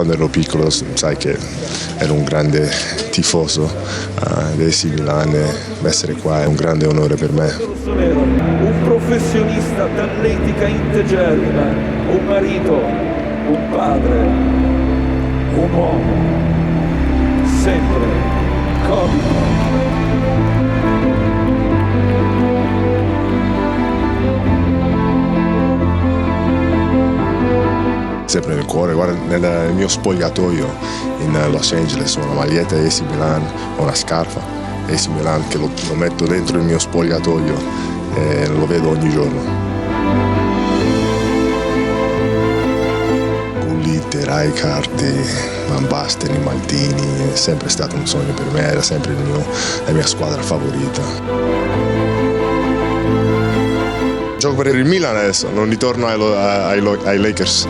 quando ero piccolo sai che ero un grande tifoso dell'AC Milan, essere qua è un grande onore per me. Un professionista d'atletica integerrima, un marito, un padre, un uomo, sempre comico. Sempre nel cuore, guarda, nel mio spogliatoio in Los Angeles ho una maglietta di AC Milan, ho una scarpa di AC Milan che lo metto dentro il mio spogliatoio e lo vedo ogni giorno. Gullit, Rijkaard, Van Basten, Maldini, è sempre stato un sogno per me, era sempre la mia squadra favorita. Gioco per il Milan adesso, non ritorno ai Lakers.